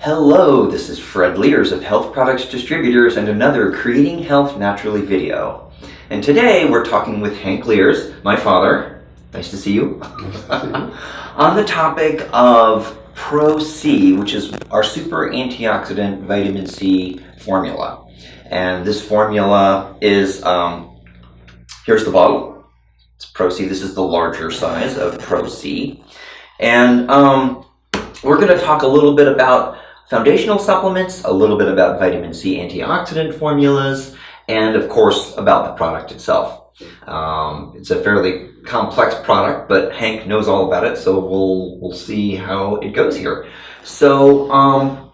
Hello, this is Fred Liers of Health Products Distributors and another Creating Health Naturally video. And today we're talking with Hank Liers, my father, nice to see you, on the topic of Pro-C, which is our super antioxidant vitamin C formula. And this formula is, here's the bottle, it's Pro-C, this is the larger size of Pro-C. And we're going to talk a little bit about foundational supplements, a little bit about vitamin C antioxidant formulas, and of course about the product itself. It's a fairly complex product, but Hank knows all about it, so we'll see how it goes here. So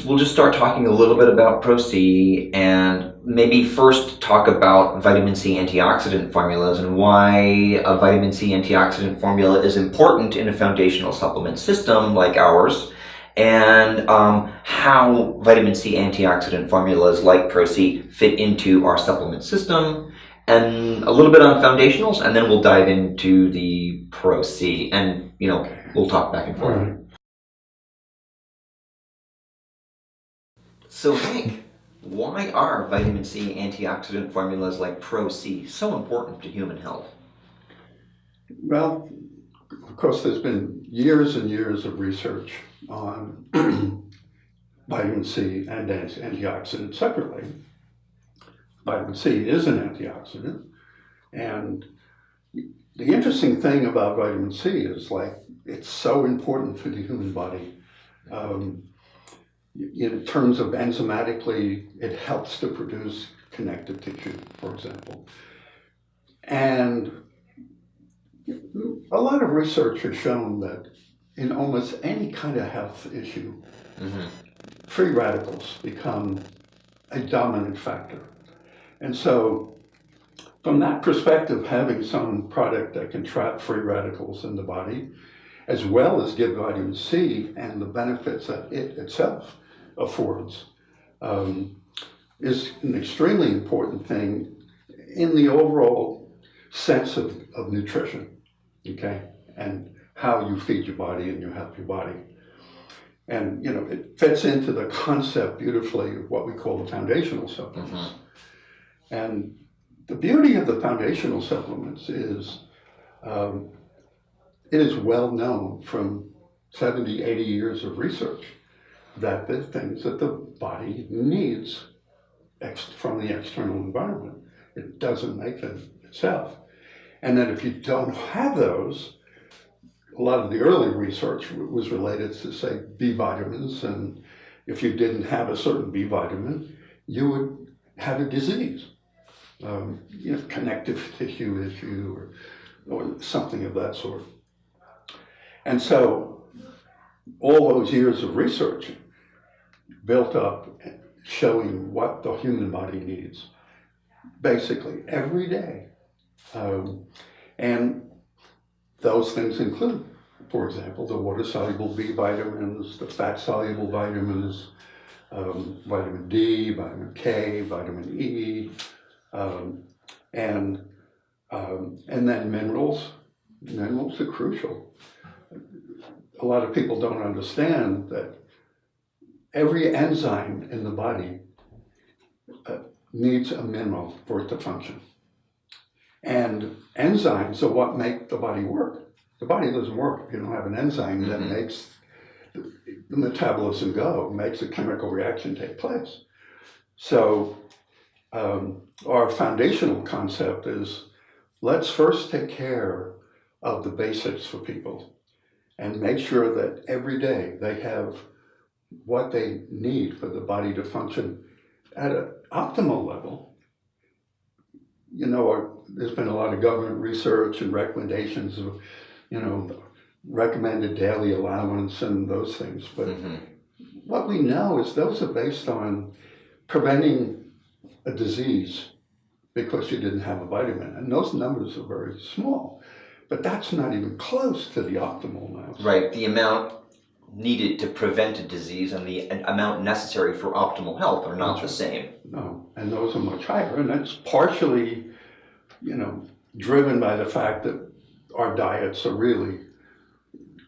we'll just start talking a little bit about Pro-C, and maybe first talk about vitamin C antioxidant formulas and why a vitamin C antioxidant formula is important in a foundational supplement system like ours, and how vitamin C antioxidant formulas like Pro-C fit into our supplement system, and a little bit on foundationals, and then we'll dive into the Pro-C, and we'll talk back and forth. So Hank, why are vitamin C antioxidant formulas like Pro-C so important to human health? Well, of course, there's been years and years of research on vitamin C and antioxidants separately. Vitamin C is an antioxidant, and the interesting thing about vitamin C is it's so important for the human body. In terms of enzymatically, it helps to produce connective tissue, for example. And a lot of research has shown that in almost any kind of health issue, free radicals become a dominant factor. And so from that perspective, having some product that can trap free radicals in the body, as well as give vitamin C and the benefits that it itself affords, is an extremely important thing in the overall sense of nutrition, okay, and how you feed your body and you help your body. And it fits into the concept beautifully of what we call the foundational supplements. And the beauty of the foundational supplements is it is well known from 70, 80 years of research that the things that the body needs from the external environment, it doesn't make them itself. And that if you don't have those, a lot of the early research was related to, say, B vitamins, and if you didn't have a certain B vitamin, you would have a disease, connective tissue issue or something of that sort. And so all those years of research built up showing what the human body needs, basically every day. And those things include, for example, the water-soluble B vitamins, the fat-soluble vitamins, vitamin D, vitamin K, vitamin E, and then minerals. Minerals are crucial. A lot of people don't understand that every enzyme in the body needs a mineral for it to function. And enzymes are what make the body work. The body doesn't work if you don't have an enzyme that makes the metabolism go, makes a chemical reaction take place. So our foundational concept is, let's first take care of the basics for people and make sure that every day they have what they need for the body to function at an optimal level. There's been a lot of government research and recommendations of, recommended daily allowance and those things. But what we know is those are based on preventing a disease because you didn't have a vitamin. And those numbers are very small. But that's not even close to the optimal now. Right, the amount needed to prevent a disease and the amount necessary for optimal health are not the same. No, and those are much higher. And that's partially, driven by the fact that our diets are really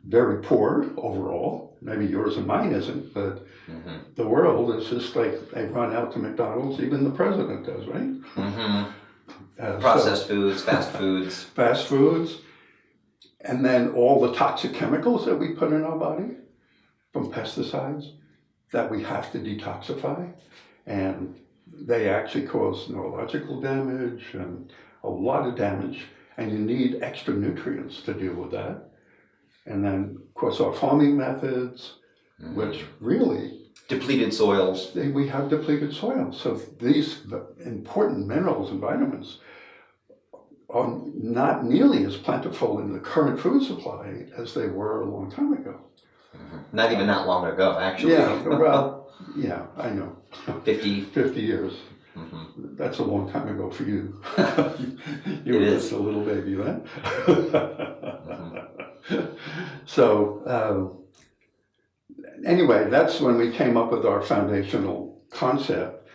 very poor overall. Maybe yours and mine isn't, but the world is just like they run out to McDonald's. Even the president does, right? Processed foods, fast foods. Fast foods. And then all the toxic chemicals that we put in our body from pesticides that we have to detoxify. And they actually cause neurological damage and a lot of damage. And you need extra nutrients to deal with that. And then, of course, our farming methods, which really... Depleted soils. We have depleted soils. So these important minerals and vitamins are not nearly as plentiful in the current food supply as they were a long time ago. Not even that long ago, actually. Yeah, well, yeah, I know. 50 years. That's a long time ago for you. You It were is. just a little baby then. So, anyway, that's when we came up with our foundational concept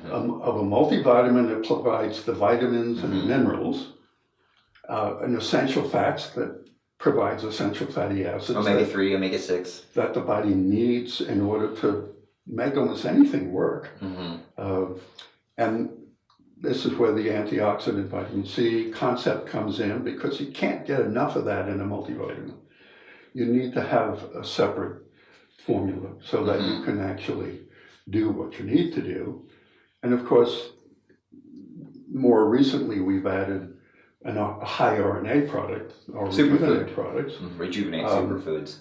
of a multivitamin that provides the vitamins and the minerals, an essential fats that provides essential fatty acids. Omega-3, omega-6. That the body needs in order to make almost anything work. And this is where the antioxidant vitamin C concept comes in, because you can't get enough of that in a multivitamin. You need to have a separate formula so that you can actually do what you need to do. And of course, more recently we've added a high RNA product, or Rejuvenate products. Rejuvenate superfoods.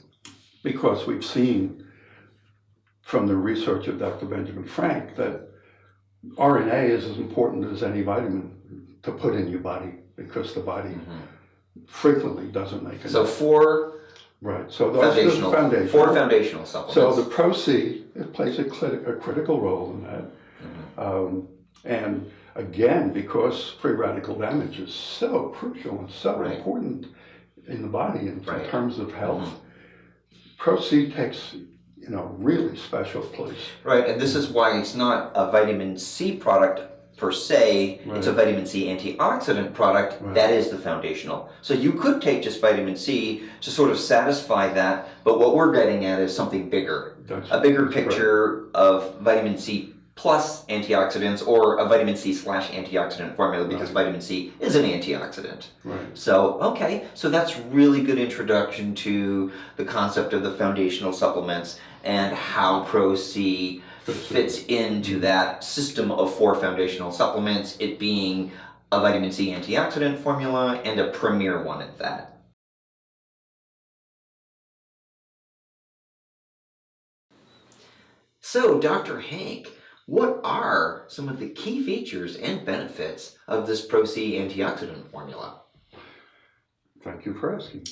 Because we've seen from the research of Dr. Benjamin Frank that RNA is as important as any vitamin to put in your body, because the body frequently doesn't make enough. So four foundational supplements. So the Pro-C, it plays a critical role in that. And again, because free radical damage is so crucial and so important in the body in terms of health, Pro-C takes really special place. Right, and this is why it's not a vitamin C product per se, it's a vitamin C antioxidant product. That is the foundational. So you could take just vitamin C to sort of satisfy that, but what we're getting at is something bigger. A bigger picture of vitamin C plus antioxidants, or a vitamin C / antioxidant formula, because vitamin C is an antioxidant. So, so that's really good introduction to the concept of the foundational supplements and how Pro-C fits into that system of 4 foundational supplements, it being a vitamin C antioxidant formula and a premier one at that. So, Dr. Hank, what are some of the key features and benefits of this Pro-C antioxidant formula? Thank you for asking.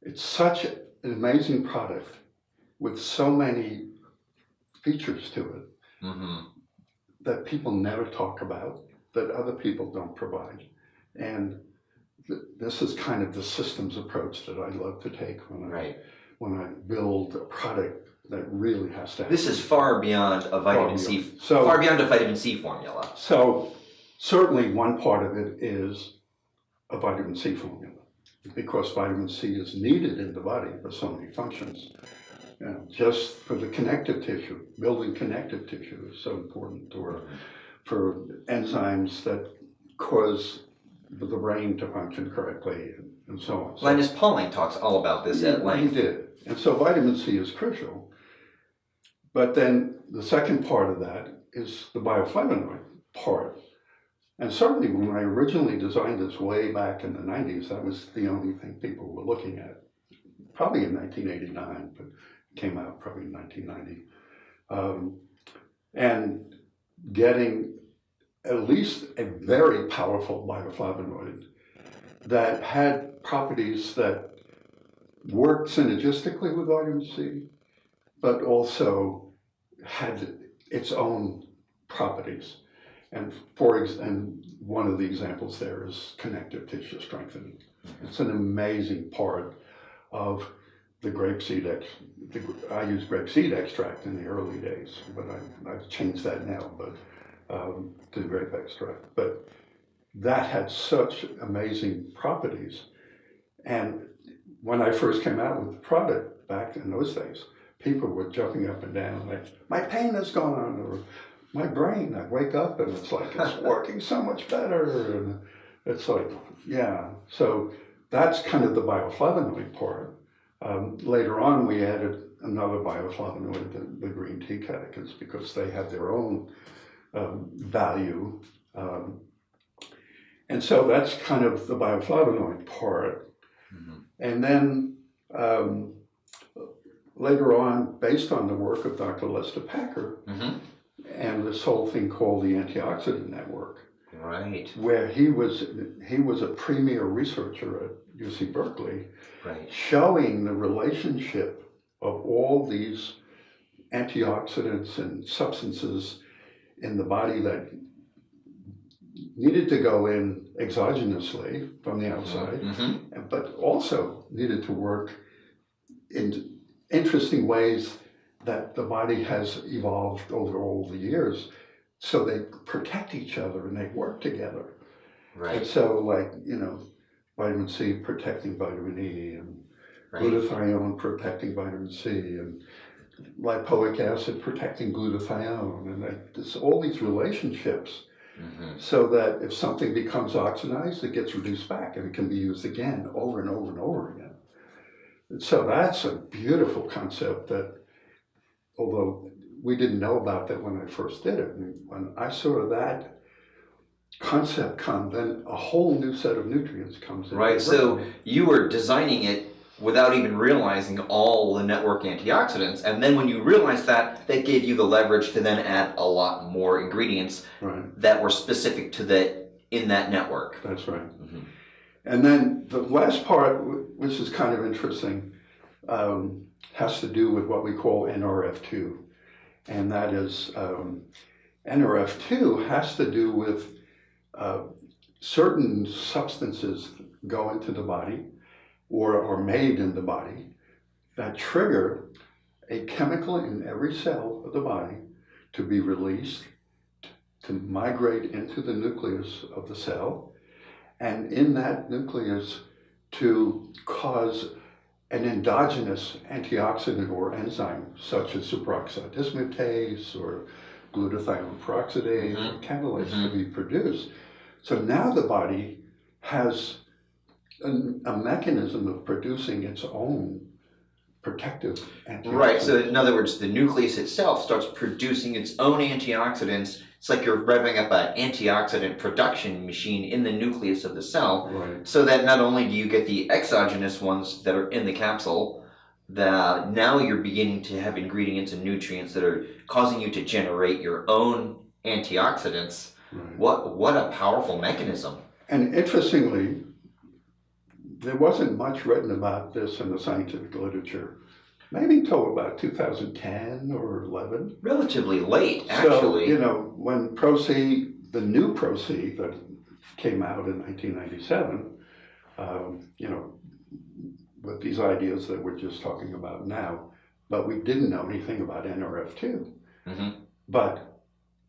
It's such an amazing product with so many features to it that people never talk about, that other people don't provide. And this is kind of the systems approach that I love to take when I build a product that really has to happen. This is far beyond a vitamin C, far beyond a vitamin C formula. So certainly one part of it is a vitamin C formula, because vitamin C is needed in the body for so many functions. Just for the connective tissue, building connective tissue is so important, or for enzymes that cause the brain to function correctly, and so on. Linus Pauling talks all about this at length. He did. And so vitamin C is crucial. But then the second part of that is the bioflavonoid part. And certainly when I originally designed this way back in the 90s, that was the only thing people were looking at. Probably in 1989, but it came out probably in 1990. And getting at least a very powerful bioflavonoid that had properties that worked synergistically with vitamin C, but also had its own properties. And one of the examples there is connective tissue strengthening. It's an amazing part of the grapeseed I used grapeseed extract in the early days, but I've changed that now, but to grape extract. But that had such amazing properties. And when I first came out with the product back in those days, people were jumping up and down like, my pain is gone, or my brain, I wake up and it's like, it's working so much better. And it's like, yeah. So that's kind of the bioflavonoid part. Later on, we added another bioflavonoid, the green tea catechins, because they have their own value. And so that's kind of the bioflavonoid part. Mm-hmm. And then later on, based on the work of Dr. Lester Packer, mm-hmm. and this whole thing called the antioxidant network, right, where he was a premier researcher at UC Berkeley, right, showing the relationship of all these antioxidants and substances in the body that needed to go in exogenously from the outside, mm-hmm. but also needed to work in interesting ways that the body has evolved over all the years, so they protect each other and they work together. Right. And so, like, you know, vitamin C protecting vitamin E, and right. glutathione protecting vitamin C, and lipoic acid protecting glutathione, and there's all these relationships, mm-hmm. so that if something becomes oxidized, it gets reduced back and it can be used again over and over and over again. And so that's a beautiful concept that, although we didn't know about that when I first did it, and when I saw that concept come, then a whole new set of nutrients comes in. Right, so you were designing it without even realizing all the network antioxidants, and then when you realized that, that gave you the leverage to then add a lot more ingredients, right. that were specific to in that network. That's right. Mm-hmm. And then the last part, which is kind of interesting, has to do with what we call NRF2. And that is, NRF2 has to do with certain substances go into the body or are made in the body that trigger a chemical in every cell of the body to be released, to migrate into the nucleus of the cell, and in that nucleus to cause an endogenous antioxidant or enzyme, such as superoxide dismutase or glutathione peroxidase, mm-hmm. or catalase, mm-hmm. to be produced. So now the body has a mechanism of producing its own protective antioxidants. Right, so in other words, the nucleus itself starts producing its own antioxidants. It's like you're revving up an antioxidant production machine in the nucleus of the cell, right. so that not only do you get the exogenous ones that are in the capsule, now you're beginning to have ingredients and nutrients that are causing you to generate your own antioxidants. Right. What a powerful mechanism. And interestingly, there wasn't much written about this in the scientific literature, maybe until about 2010 or 11. Relatively late, actually. So, you know, when Pro-C, the new Pro-C that came out in 1997, you know, with these ideas that we're just talking about now, but we didn't know anything about NRF2. Mm-hmm. But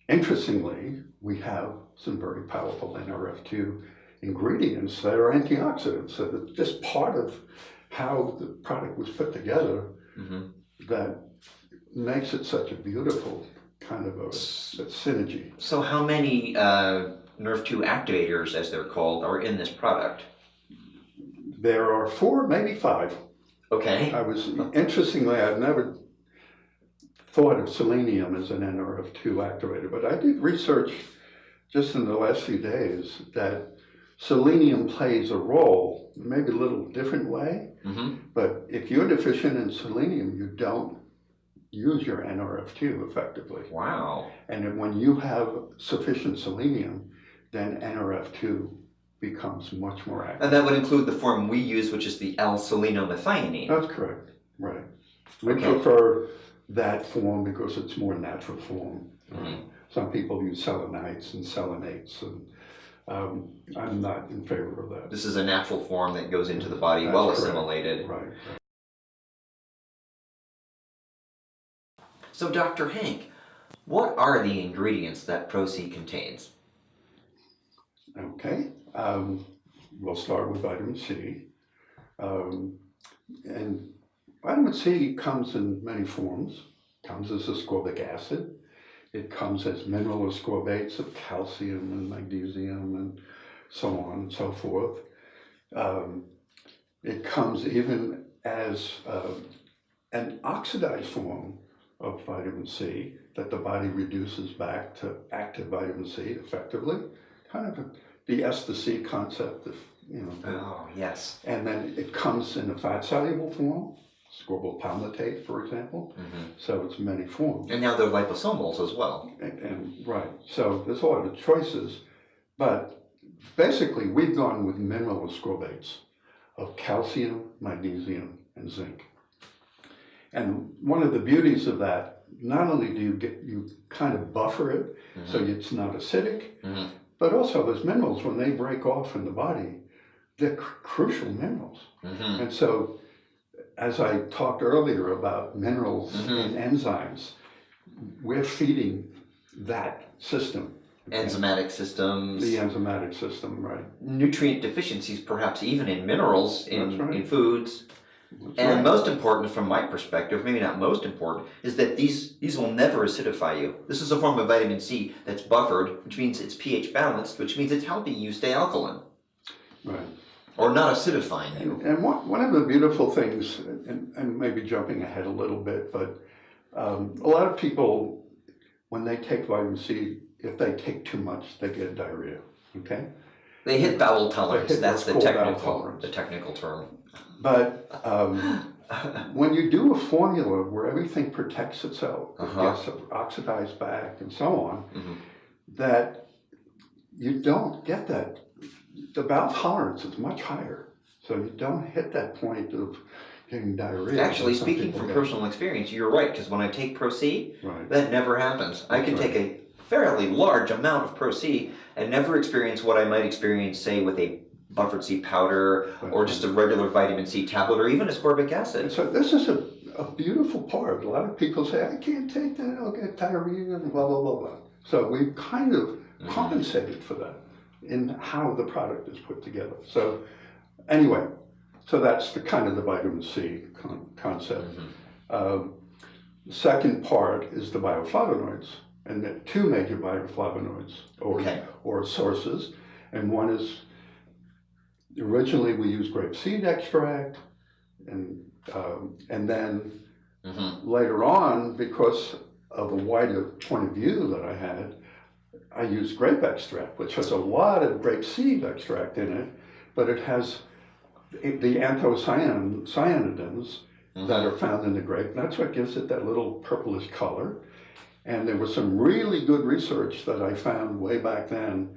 interestingly, we have some very powerful NRF2 ingredients that are antioxidants. So that's just part of how the product was put together, mm-hmm. that makes it such a beautiful kind of a synergy. So how many NRF2 activators, as they're called, are in this product? There are 4, maybe 5. Okay. Interestingly, I've never thought of selenium as an NRF2 activator, but I did research just in the last few days that selenium plays a role, maybe a little different way, mm-hmm. but if you're deficient in selenium, you don't use your NRF2 effectively. Wow. And when you have sufficient selenium, then NRF2 becomes much more active. And that would include the form we use, which is the l-selenomethionine. That's correct, right. We prefer that form because it's more natural form. Mm-hmm. Some people use selenites and selenates, and I'm not in favor of that. This is a natural form that goes into the body, well correct. Assimilated. Right. So, Dr. Hank, what are the ingredients that Pro-C contains? Okay, we'll start with vitamin C. And vitamin C comes in many forms. It comes as ascorbic acid. It comes as mineral ascorbates of calcium and magnesium and so on and so forth. It comes even as an oxidized form of vitamin C that the body reduces back to active vitamin C effectively. Kind of the S to C concept of, Oh, yes. and then it comes in a fat-soluble form, ascorbyl palmitate, for example. So it's many forms. And now they're liposomals as well. And right, so there's a lot of choices, but basically we've gone with mineral ascorbates of calcium, magnesium, and zinc. And one of the beauties of that, not only do you kind of buffer it so it's not acidic, but also those minerals, when they break off in the body, they're crucial minerals. And so, as I talked earlier about minerals and enzymes, we're feeding that system. Enzymatic systems. The enzymatic system, right. Nutrient deficiencies, perhaps even in minerals, in foods. That's And right. most important from my perspective, maybe not most important, is that these will never acidify you. This is a form of vitamin C that's buffered, which means it's pH balanced, which means it's helping you stay alkaline. Right. Or not acidifying you. And one of the beautiful things, and maybe jumping ahead a little bit, but a lot of people, when they take vitamin C, if they take too much, they get diarrhea, okay? They hit bowel tolerance. That's the full bowel technical term. But when you do a formula where everything protects itself, it gets oxidized back and so on, that you don't get that. The bowel tolerance is much higher. So you don't hit that point of getting diarrhea. Actually, speaking from personal experience, you're right, because when I take Pro-C, that never happens. I can take a fairly large amount of Pro-C and never experience what I might experience, say, with a buffered C powder or just a regular vitamin C tablet or even ascorbic acid. And so this is a beautiful part. A lot of people say, I can't take that, I'll get diarrhea and blah, blah, blah, blah. So we've kind of compensated for that in how the product is put together. So anyway, so that's the kind of the vitamin C concept. The second part is the bioflavonoids, and there are two major bioflavonoids or sources, and one is originally we used grapeseed extract, and then later on, because of a wider point of view that I had, I used grape extract, which has a lot of grapeseed extract in it, but it has the anthocyanidins that are found in the grape. And that's what gives it that little purplish color. And there was some really good research that I found way back then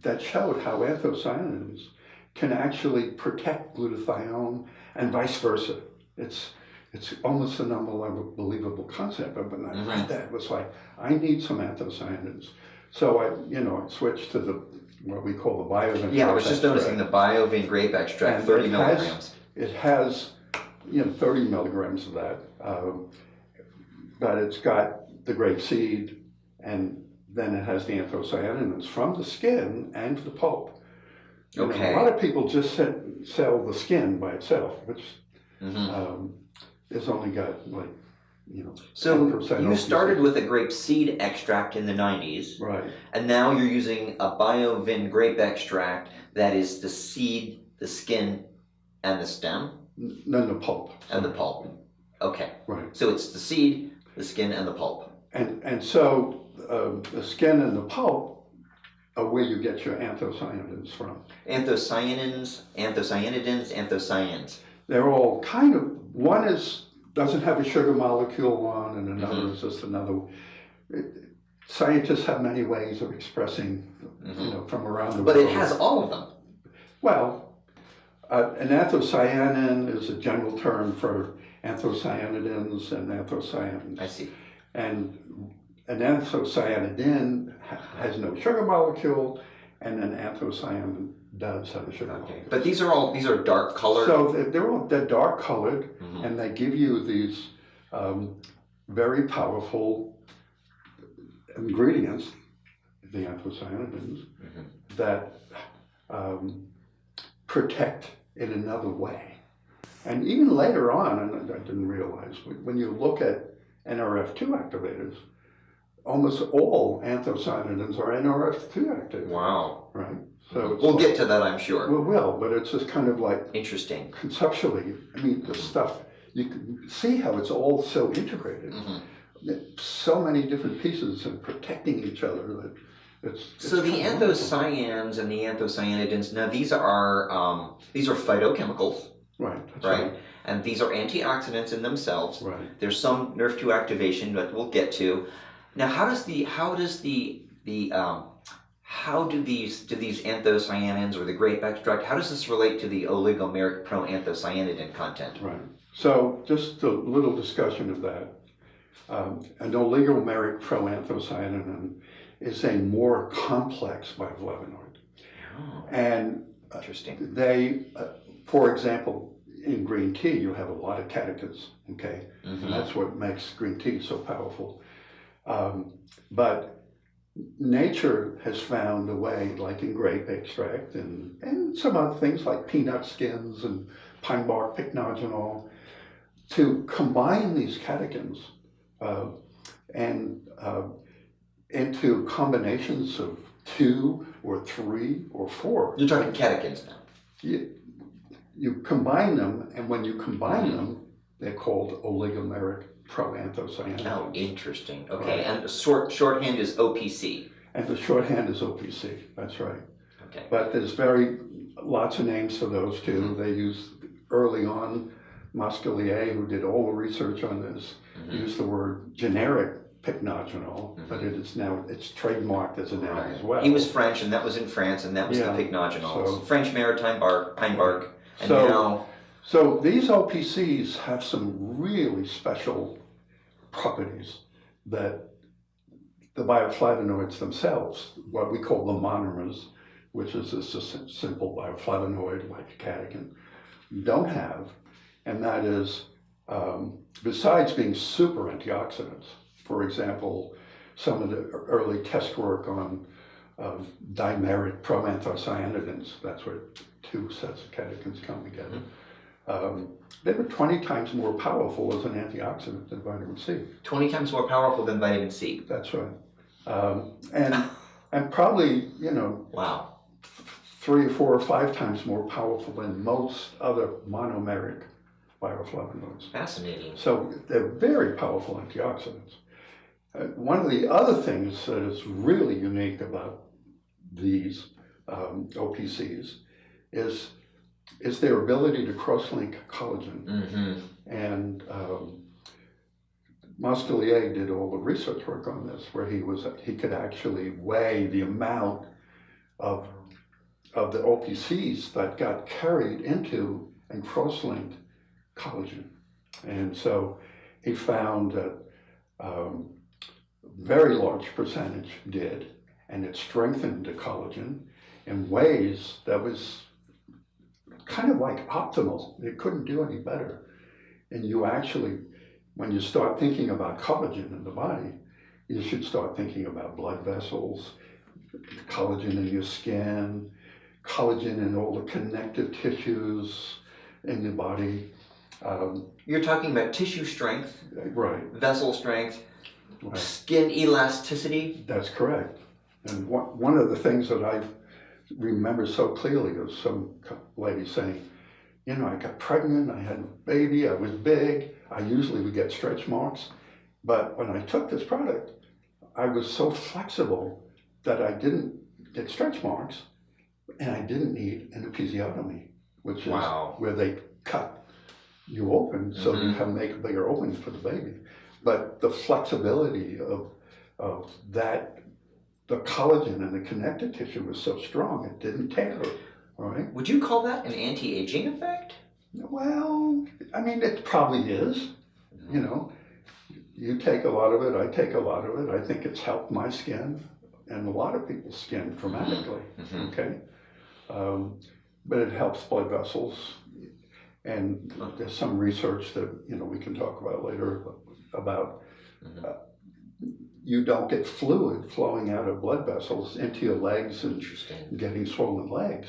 that showed how anthocyanidins can actually protect glutathione and vice versa. It's almost an unbelievable concept, but when I read that, it was like, I need some anthocyanidins. So I switched to what we call the biovin. Yeah, I was just noticing the biovin grape extract, and 30 milligrams. It has 30 milligrams of that, but it's got the grape seed, and then it has the anthocyanidins from the skin and the pulp. A lot of people just sell the skin by itself, which it's only got So 10% you OPC. started with a grape seed extract in the 90s. Right. And now you're using a biovin grape extract that is the seed, the skin, and the stem? Then the pulp. And the pulp. Okay. Right. So it's the seed, the skin, and the pulp. And so the skin and the pulp are where you get your anthocyanidins from. Anthocyanins, anthocyanins. They're all kind of, one doesn't have a sugar molecule on, and another is just another. Scientists have many ways of expressing, from around the world. But it has all of them. Well, an anthocyanin is a general term for anthocyanidins and anthocyanins. I see. And an anthocyanidin has no sugar molecule, and an anthocyanin does have a sugar molecule. But these are dark colored. So they're dark colored, and they give you these very powerful ingredients, the anthocyanidins, that protect in another way. And even later on, and I didn't realize, when you look at NRF2 activators, almost all anthocyanidins are NRF2 active. Wow. Right? So we'll get to that, I'm sure. We will, but it's just kind of like interesting. Conceptually, I mean, the stuff, you can see how it's all so integrated. So many different pieces and protecting each other that it's so the anthocyans and the anthocyanidins, now these are phytochemicals. Right. Right. And these are antioxidants in themselves. Right. There's some NRF2 activation that we'll get to. Now, how do these anthocyanins or the grape extract, how does this relate to the oligomeric proanthocyanidin content? Right. So just a little discussion of that. An oligomeric proanthocyanidin is a more complex bioflavonoid. Oh, and interesting. They, for example, in green tea, you have a lot of catechins, okay? And that's what makes green tea so powerful. But nature has found a way, like in grape extract and some other things like peanut skins and pine bark pycnogenol, to combine these catechins into combinations of 2 or 3 or 4. You're talking catechins now. You combine them, and when you combine them, they're called oligomeric proanthocyanidins. Oh, interesting. Okay, right. And the shorthand is OPC. And the shorthand is OPC, that's right. Okay. But there's lots of names for those too. They used early on, Liers, who did all the research on this, used the word generic pycnogenol, but it's trademarked as a name as well. He was French, and that was in France, and that was the pycnogenol. So, French maritime pine bark. And so these OPCs have some really special properties that the bioflavonoids themselves, what we call the monomers, which is a simple bioflavonoid like a catechin, don't have. And that is, besides being super antioxidants, for example, some of the early test work on dimeric proanthocyanidins, that's where 2 sets of catechins come together. They were 20 times more powerful as an antioxidant than vitamin C. 20 times more powerful than vitamin C. That's right. And probably, wow, 3 or 4 or 5 times more powerful than most other monomeric bioflavonoids. Fascinating. So they're very powerful antioxidants. One of the other things that is really unique about these OPCs is their ability to cross-link collagen. And Liers did all the research work on this, where he could actually weigh the amount of the OPCs that got carried into and cross-linked collagen. And so he found that very large percentage did, and it strengthened the collagen in ways that was kind of like optimal. It couldn't do any better. And you actually, when you start thinking about collagen in the body, you should start thinking about blood vessels, collagen in your skin, collagen in all the connective tissues in the body. You're talking about tissue strength, right? Vessel strength, right. Skin elasticity. That's correct. And one of the things that I remember so clearly was some lady saying, I got pregnant, I had a baby, I was big, I usually would get stretch marks, but when I took this product, I was so flexible that I didn't get stretch marks, and I didn't need an episiotomy, which is where they cut you open so you can make bigger openings for the baby. But the flexibility of that, the collagen and the connective tissue was so strong, it didn't tear, all right? Would you call that an anti-aging effect? Well, I mean, it probably is, You take a lot of it, I take a lot of it. I think it's helped my skin and a lot of people's skin dramatically, okay? But it helps blood vessels. And there's some research that, we can talk about later about you don't get fluid flowing out of blood vessels into your legs and getting swollen legs.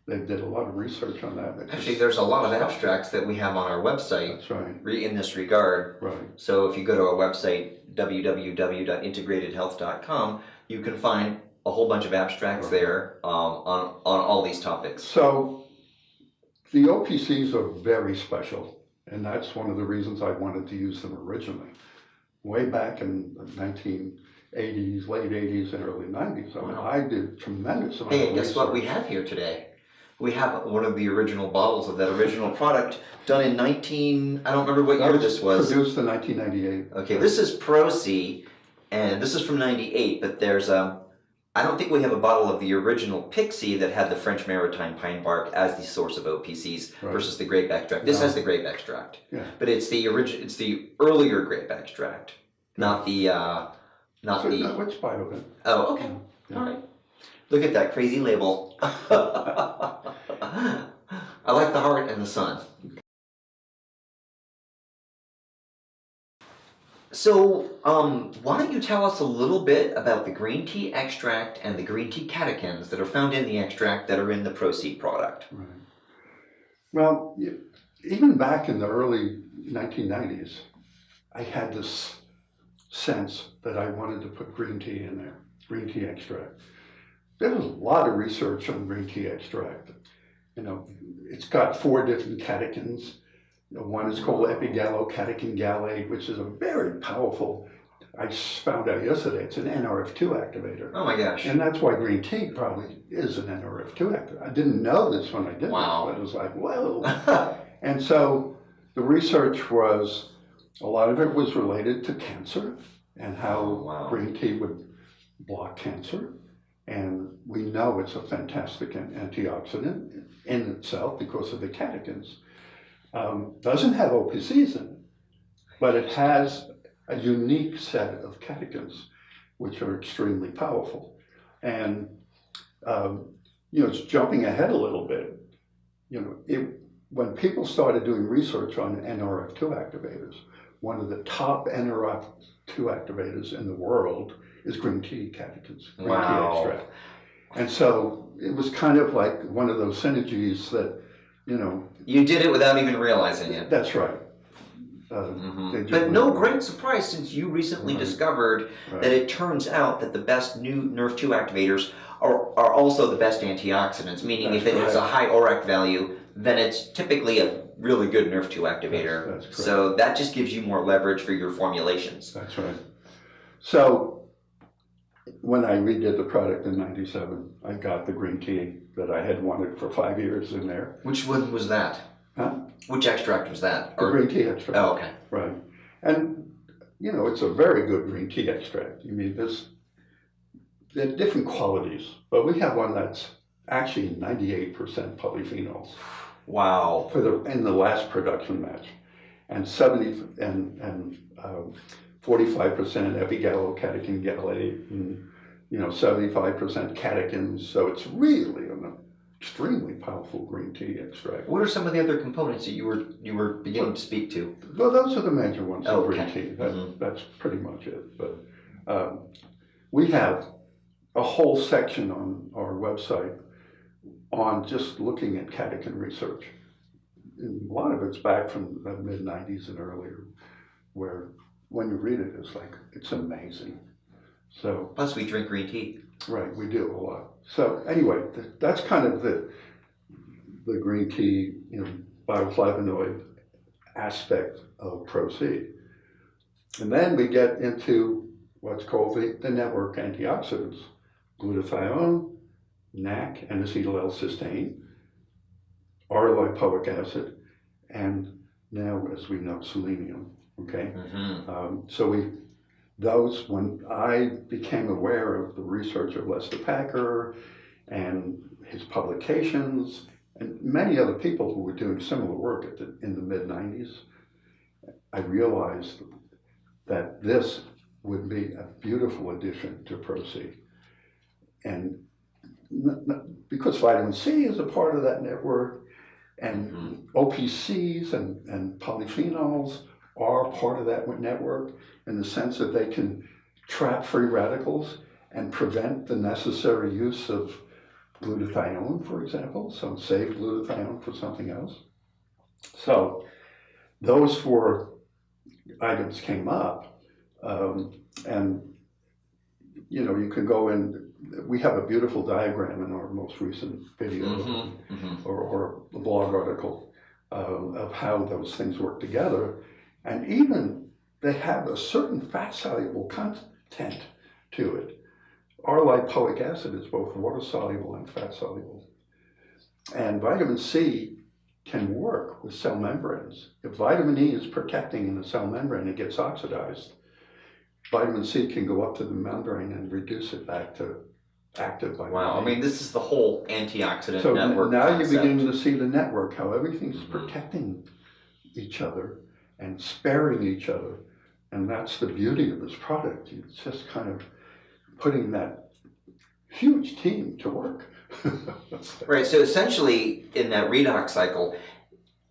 They did a lot of research on that. Actually, there's a lot of abstracts that we have on our website. That's right. In this regard. Right. So if you go to our website, www.integratedhealth.com, you can find a whole bunch of abstracts there on all these topics. So the OPCs are very special, and that's one of the reasons I wanted to use them originally. Way back in the 1980s, late 80s and early 90s, I did tremendous amount of Hey, guess what we research. have here today? We have one of the original bottles of that original product done in I don't remember what year this was. Produced in 1998. Okay, this is Pro-C, and this is from 98, but there's I don't think we have a bottle of the original Pixie that had the French maritime pine bark as the source of OPCs versus the grape extract. This has the grape extract, but it's the earlier grape extract, not the Which part of it? Oh, okay, all right. Look at that crazy label. I like the heart and the sun. So, why don't you tell us a little bit about the green tea extract and the green tea catechins that are found in the extract that are in the Pro-C product? Right. Well, even back in the early 1990s, I had this sense that I wanted to put green tea in there, green tea extract. There was a lot of research on green tea extract. You know, it's got 4 different catechins. One is called epigallocatechin gallate, which is a very powerful, I found out yesterday, it's an NRF2 activator. Oh my gosh. And that's why green tea probably is an NRF2 activator. I didn't know this when I did this, but it was like, whoa. And so the research was, a lot of it was related to cancer and how green tea would block cancer. And we know it's a fantastic antioxidant in itself because of the catechins. Doesn't have OPCs in it, but it has a unique set of catechins, which are extremely powerful. And, it's jumping ahead a little bit. When people started doing research on NRF2 activators, one of the top NRF2 activators in the world is green tea catechins, green tea extract. And so it was kind of like one of those synergies that, You did it without even realizing it. That's right. But no great surprise, since you recently discovered that it turns out that the best new NRF2 activators are also the best antioxidants, meaning if it has a high ORAC value, then it's typically a really good NRF2 activator. That's correct. So that just gives you more leverage for your formulations. That's right. So when I redid the product in '97, I got the green tea that I had wanted for 5 years in there. Which one was that? Huh? Which extract was that? The green tea extract. Oh, okay. Right. And, it's a very good green tea extract. There are different qualities, but we have one that's actually 98% polyphenols. Wow. In the last production batch. And 45% epigallocatechin gallate and 75% catechins. So it's really an extremely powerful green tea extract. What are some of the other components that you were beginning to speak to? Well, those are the major ones of green Okay. tea. That's pretty much it. But we have a whole section on our website on just looking at catechin research. And a lot of it's back from the mid-90s and earlier, where when you read it, it's amazing. So Plus we drink green tea. right, we do a lot. So anyway, that's kind of the green tea, bioflavonoid aspect of Pro-C. And then we get into what's called the network antioxidants: glutathione, NAC, N-acetyl-l-cysteine, r-lipoic acid, and now, as we know, selenium. Okay, when I became aware of the research of Lester Packer and his publications, and many other people who were doing similar work in the mid-90s, I realized that this would be a beautiful addition to Pro-C. And because vitamin C is a part of that network, and OPCs and polyphenols are part of that network, in the sense that they can trap free radicals and prevent the necessary use of glutathione, for example, so save glutathione for something else. So those four items came up, and you can go in. We have a beautiful diagram in our most recent video or a blog article of how those things work together, and even they have a certain fat-soluble content to it. R-lipoic acid is both water-soluble and fat-soluble. And vitamin C can work with cell membranes. If vitamin E is protecting in the cell membrane, it gets oxidized. Vitamin C can go up to the membrane and reduce it back to active vitamin E. Wow, I mean, this is the whole antioxidant so network now concept. you're beginning to see the network, how everything's protecting each other and sparing each other. And that's the beauty of this product. It's just kind of putting that huge team to work. Right, so essentially in that redox cycle,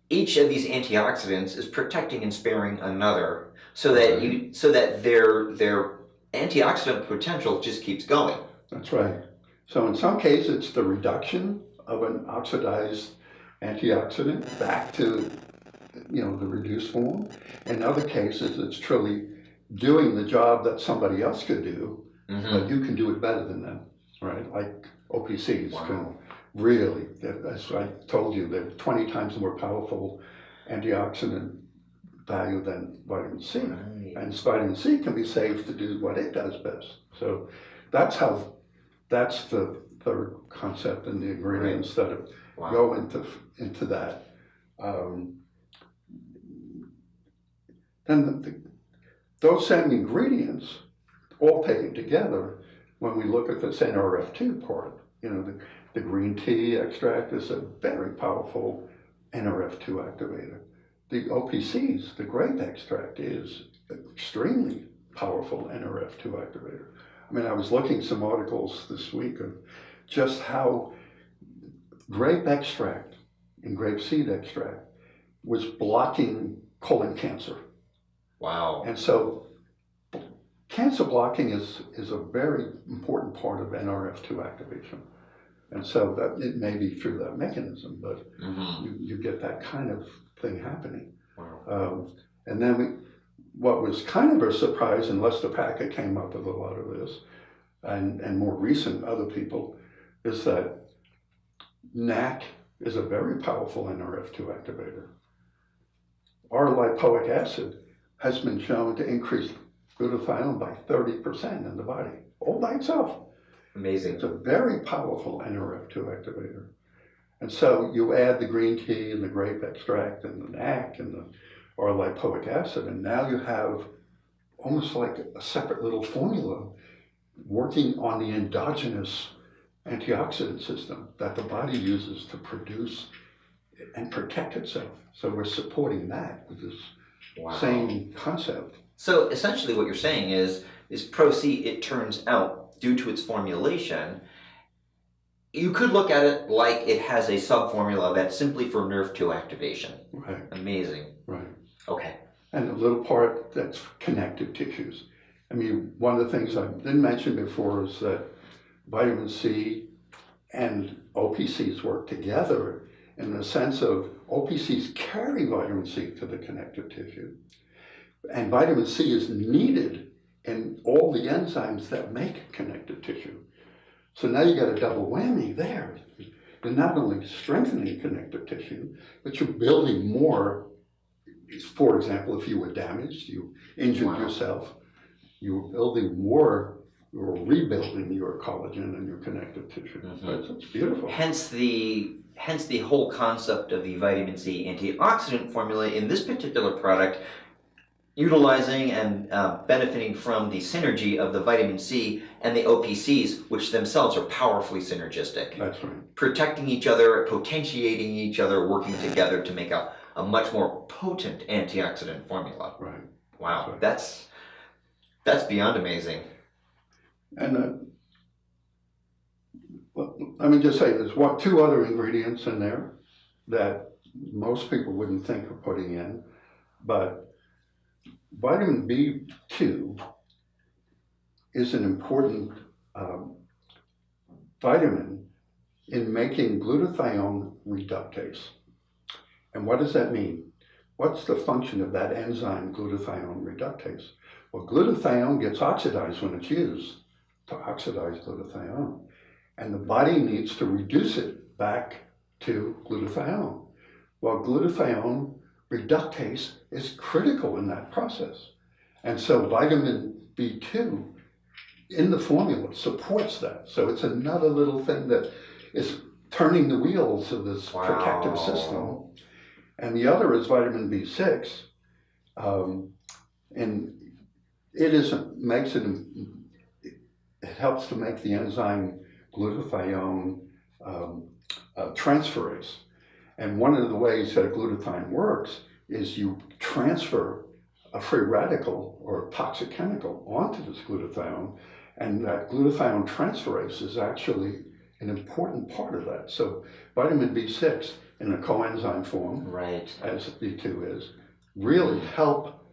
each of these antioxidants is protecting and sparing another, so that their antioxidant potential just keeps going. That's right. So in some cases, it's the reduction of an oxidized antioxidant back to the reduced form. In other cases, it's truly doing the job that somebody else could do, but you can do it better than them, right? Like OPCs can really, as I told you, they're 20 times more powerful antioxidant value than vitamin C. Right. And vitamin C can be saved to do what it does best. So that's the third concept in the ingredients that go into that. Then those same ingredients, all taken together, when we look at this NRF2 part, the green tea extract is a very powerful NRF2 activator. The OPCs, the grape extract, is an extremely powerful NRF2 activator. I mean, I was looking at some articles this week of just how grape extract and grape seed extract was blocking colon cancer. Wow. And so cancer blocking is a very important part of NRF2 activation. And so that it may be through that mechanism, but you get that kind of thing happening. Wow. And then what was kind of a surprise, and Lester Packard came up with a lot of this, and more recent other people, is that NAC is a very powerful NRF2 activator. R-lipoic acid has been shown to increase glutathione by 30% in the body, all by itself. Amazing. It's a very powerful NRF2 activator. And so you add the green tea and the grape extract and the NAC and the r-lipoic acid, and now you have almost like a separate little formula working on the endogenous antioxidant system that the body uses to produce and protect itself. So we're supporting that with this same concept. So essentially what you're saying is Pro-C, it turns out, due to its formulation, you could look at it like it has a sub-formula that's simply for NRF2 activation. Right. Amazing. Right. Okay. And a little part that's connective tissues. I mean, one of the things I didn't mention before is that vitamin C and OPCs work together in the sense of OPCs carry vitamin C to the connective tissue. And vitamin C is needed in all the enzymes that make connective tissue. So now you got a double whammy there. You're not only strengthening connective tissue, but you're building more. For example, if you were damaged, you injured yourself, you were building more, you were rebuilding your collagen and your connective tissue. It's beautiful. Hence the whole concept of the vitamin C antioxidant formula in this particular product, utilizing and benefiting from the synergy of the vitamin C and the OPCs, which themselves are powerfully synergistic. That's right. Protecting each other, potentiating each other, working together to make a much more potent antioxidant formula. Right. Wow, That's that's beyond amazing. And let me just say, there's two other ingredients in there that most people wouldn't think of putting in, but vitamin B2 is an important vitamin in making glutathione reductase. And what does that mean? What's the function of that enzyme, glutathione reductase? Well, glutathione gets oxidized when it's used to oxidize glutathione. And the body needs to reduce it back to glutathione. Well, glutathione reductase is critical in that process. And so vitamin B2 in the formula supports that. So it's another little thing that is turning the wheels of this protective system. And the other is vitamin B6. And it helps to make the enzyme glutathione transferase. And one of the ways that glutathione works is you transfer a free radical or a toxic chemical onto this glutathione, and that glutathione transferase is actually an important part of that. So vitamin B6 in a coenzyme form, right, as B2 is, really help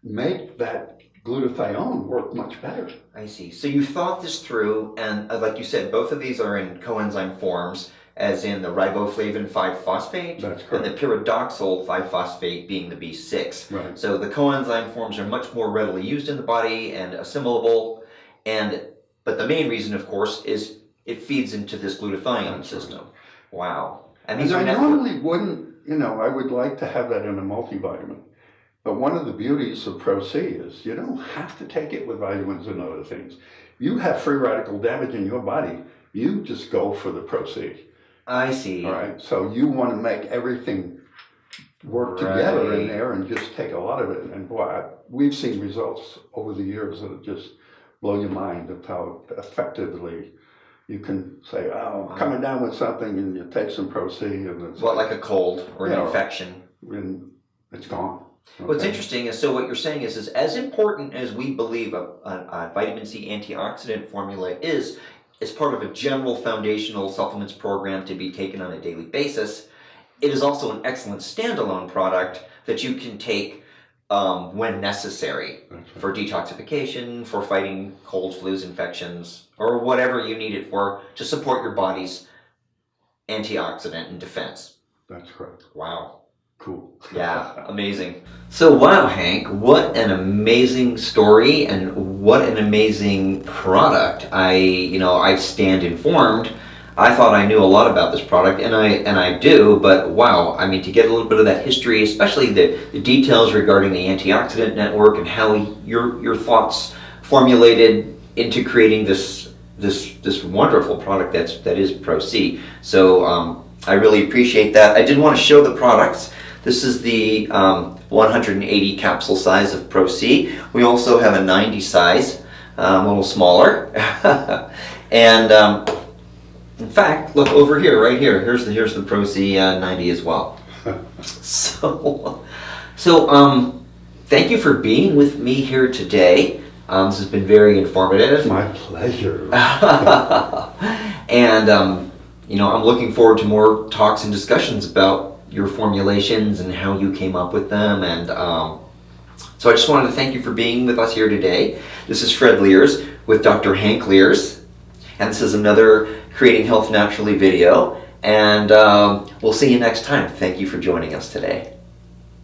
make that glutathione work much better. I see. So you thought this through, and like you said, both of these are in coenzyme forms, as in the riboflavin 5-phosphate, That's and correct. the pyridoxal 5-phosphate being the B6. Right. So the coenzyme forms are much more readily used in the body and assimilable, but the main reason, of course, is it feeds into this glutathione That's system. right. Wow. And And these are I normally wouldn't, I would like to have that in a multivitamin. But one of the beauties of Pro C is you don't have to take it with vitamins and other things. You have free radical damage in your body, you just go for the Pro C. I see. All right, so you want to make everything work together in there and just take a lot of it. And boy, we've seen results over the years that just blow your mind of how effectively you can say, oh, I'm coming down with something, and you take some Pro C, and it's like a cold or an infection. and it's gone. What's interesting is, so what you're saying is as important as we believe a vitamin C antioxidant formula is, as part of a general foundational supplements program to be taken on a daily basis, it is also an excellent standalone product that you can take when necessary for detoxification, for fighting colds, flus, infections, or whatever you need it for to support your body's antioxidant and defense. That's correct. Wow. Cool. Yeah, amazing. So wow, Hank, what an amazing story and what an amazing product. I stand informed. I thought I knew a lot about this product, and I do, but wow, I mean, to get a little bit of that history, especially the details regarding the antioxidant network and how your thoughts formulated into creating this wonderful product that is Pro C. So I really appreciate that. I did want to show the products. This is the 180 capsule size of Pro C. We also have a 90 size, a little smaller. And in fact, look over here, right here. Here's the Pro C 90 as well. So thank you for being with me here today. This has been very informative. My pleasure. And I'm looking forward to more talks and discussions about your formulations and how you came up with them. And so I just wanted to thank you for being with us here today. This is Fred Liers with Dr. Hank Liers, and this is another Creating Health Naturally video. And we'll see you next time. Thank you for joining us today.